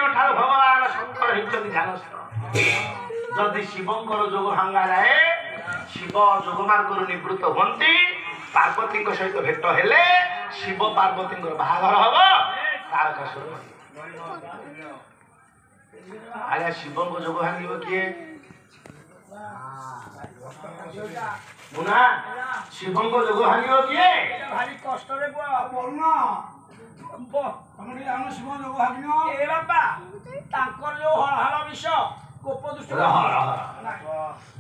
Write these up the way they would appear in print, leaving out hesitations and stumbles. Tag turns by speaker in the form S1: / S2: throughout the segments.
S1: दिन ठार भगवान शंकर होती ध्यानस्थ जदि शिवंकर जोग भांगा जाए शिव जोगमार्ग निवृत्त हमें पार्वती सहित भेट हेले शिव पार्वती बाहागर हम तारकासुर आज्ञा शिव को जोग भांग किए मुना शिव को जोग भांग किए
S2: भारी कष्ट रे बोलना तमनी आनो शिव जोग भागिनो ए बाबा तांकर जो हळहळ विष कोप दुष्ट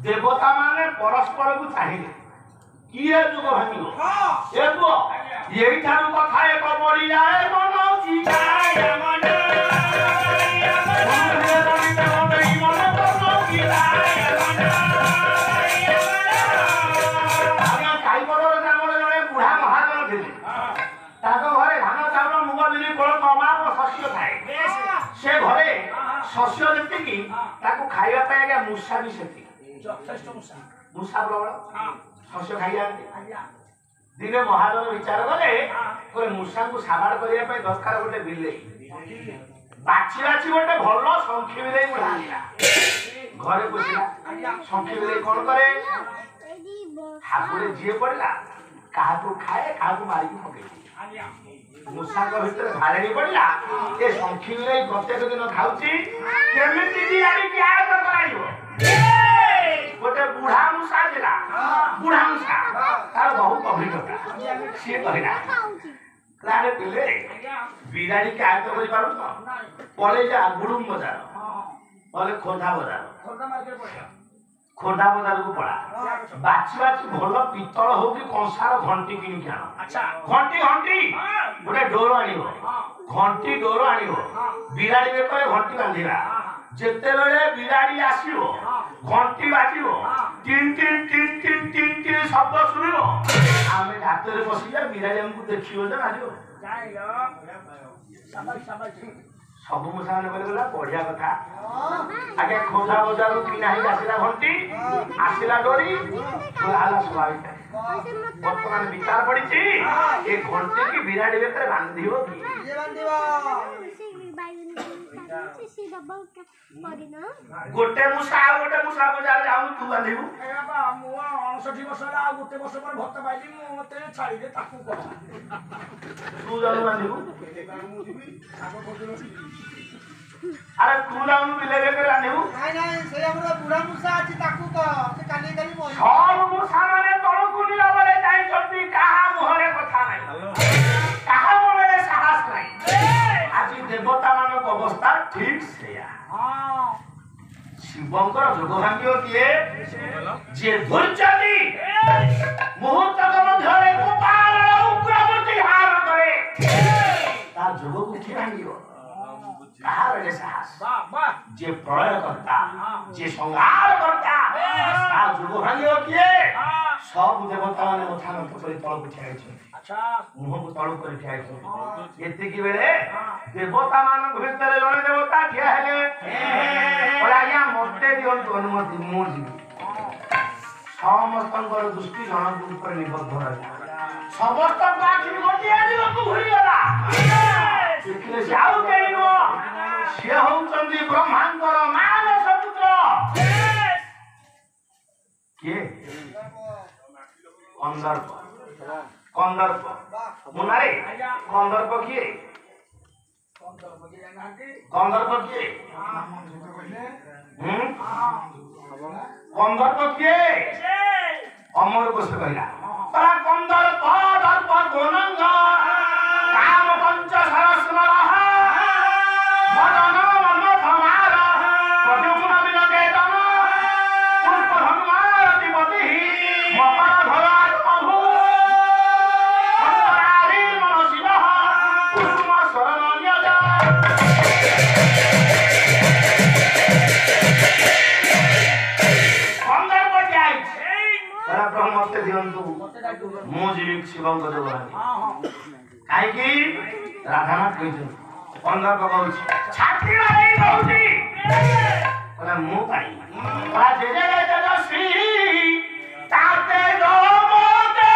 S1: देवता माने परस्पर को चाहिए किए जोग भांगियो हां एबो यही ठारू कथा एक बड़ी जाए मनौजी जाए मन से घरे शस्य जी खाइबा आज्ञा मूषा भी से मूषा प्रबल शस्य खाई दिने महाजन विचार कले मूषा को साबाड़ करने दरकार गोटे बिले बाछी बाछी गोटे भल शंखी बिले घरे पोषिला शंखी बिले कौन करे हापुड़े जी पड़ा क्या खाए क्या मारिक पकड़ मूषा भीतर भाड़ी पड़ा ये शंखी बिले प्रत्येक दिन खाऊची केमिति गोटे बुढ़ा मूषा था बुढ़ा मूषा तार बहुत अभिज्ञता सी कहला क्लारे पिले बिराड़ी के आयत कर पारु तो पले जा गुडुम बाजार पले खोर्धा बाजार खोर्धा बाजार को पड़ा बाची बाची भल पितल हो कि कंसार घंटी किन के अच्छा घंटी घंटी गोटे डोर आनिबो घंटी डोर आनिबो बिराड़ी बेकरे घंटी बांधिबा जेते बेले बिराड़ी आसीबो घंटी बाजिबो टिन टिन टिन टिन टिन टिन शब्द सुनिबो आमे हातरे बसिया बिराड़ी हमको देखियो जे मारियो सब मूषा ने बोले बढ़िया कथा आगे खोजा बाजार किना ही आसिला घंटी आसिला डोरी आला स्वाभाविक वर्तमान विचार पड़ी ये घंटी की बिराड़ी बेकर बांधिबो कि ये बांधिबो गोटे मूषा बाजार जाऊ तू बांधिबो ए बाबा मु 59 वर्ष ला गोटे वर्ष पर भक्त पाइली मु मते छाड़ी दे ताकू को तू जाऊ बांधिबो मु जीवी आगो खोजनो अरे तू जाऊ बिले बेकर बांधिबो नहीं से हमरा बुढ़ा मूषा अछि ताकू को से काली काली मोहि सब मूषा माने तळ कुनी लाबले जाई जल्दी कहा मोहरे कथा नहीं कहा मोहरे साहस नहीं आज देवता मानक अवस्था ठीक से हां शिवंकर जोग भांगियो किए जे धुर्चदी मुहूर्त मध्यरे गोपाल उग्रमूर्ति हार करे ता जोग को की भांगियो कहा रे साहस जे प्रलय करता जे संहार करता ता जोग भांगियो किए सब देवता माने मथा न परि तळ उठाइ छै अच्छा मुह को तळ कर उठाइ छै एते की बेले देवता मानक भितर जने देवता ठिया हेले और आज्ञा मते दियंतु अनुमति मु जीवी समस्तंकर दृष्टि जन ऊपर निबद्ध रहला समस्त आखि गोटे आदि को भूली गला देखले से आउ केनो से होचंदी ब्रह्मांडर मानस पुत्र के कंदर्प मुनारे कंदर्प किए कंदर्प किए कंदर्प किए अमर को से कहला तला कंदर्प दर्प गोनंग काम पंच सरस्वरा मदन मन्मथ मार प्रद्युम्न विनकेतन पुष्प हनुमान अधिपति मकर भगवान प्रभु अंतरारी मनसिल कुसुम शरण यजा कंदर्प जाई तला ब्रह्मते दियंतु मु जीविक शिवंग जोगरानी काई की राधानाथ कहिछु कंदर्प कहउछि छाती वाली कहउछि तला मु पाई बा जे जे तेजस्वी ताते गोमते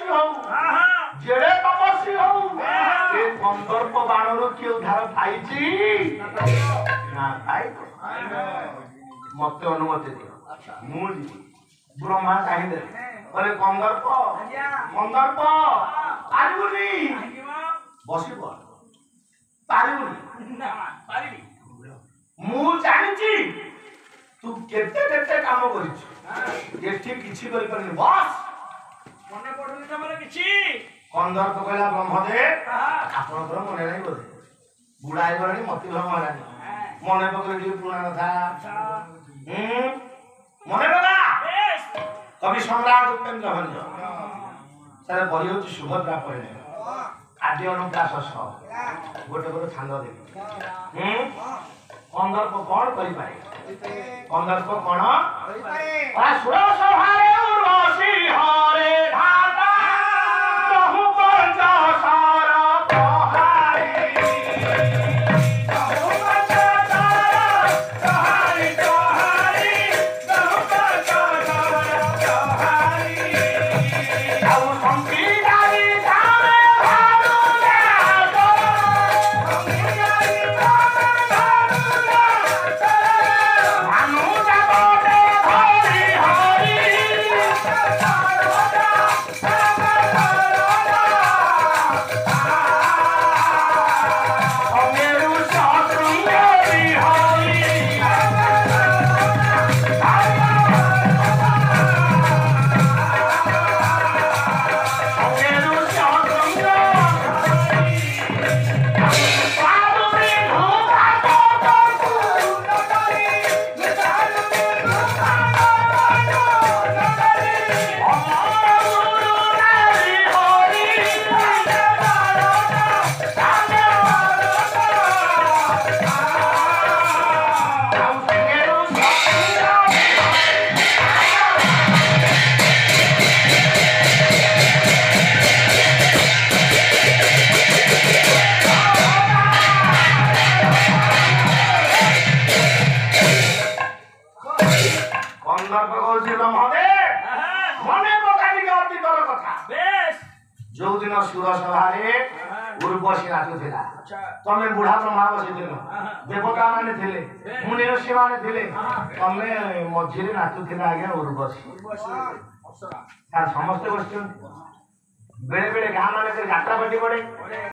S1: ऋषि हो जेड़े तपस्वी हो ए कंदर्प बाणरू के उद्धार पाइची ना पाइ मत अनुमति दियो मु ब्रह्मा चाहिए बोले कंदर्प कंदर्प पारिबुनी बसिब पारिबुनी मु जानिची तू केते केते काम करिछु एठी किछि करि परनी बस
S2: मने पडुनी तमरे किछि
S1: कंदर्प कहला ब्रह्मदेव आपनकर मने नाही बोले बुढाई गरानी मति भ्रम हरानी मने पकरे जे पुराण कथा मने पका कवि सम्राट उपेन्द्र भंज सारे बहि होची सुभद्रा पहिले आदि अनुप्रास गोटे गोटे छांद देवी कंदर्प कौन करि पारे कंदर्प कौन सुर सभारे उर्वशी हरे धाता बहु पंच सार पहाड़ी बहु पंच सार पहाड़ी पहाड़ी बहु पंच सार पहाड़ी अब संकीर्तनी सारे भानुला संकीर्तनी सारे भानु जाबोटे हरि हरि अमेरु शृंगेरी हरि अमेरु शृंगेरी पारुनी धूता कोटु नगरी पारुनी धूता कोटु नगरी अमर गुरु नारी हरि सागे बारोटा अमेरु शृंगेरी कंदर्प कहूँ ब्रह्मदेव मने पकानी अतीतर कथा
S2: बेस
S1: जो दिन सुर सभारे उर्वशी नाचुला तमे बुढ़ा ब्रह्मा बसिथिल देवता माने थिले मुनि ऋषि माने थिले तमे मझिरे नाचुथिला आज्ञा उर्वशी
S2: अप्सरा
S1: तार समस्त बसिथि बेले बेले गाँ माने यात्रा पार्टी पड़े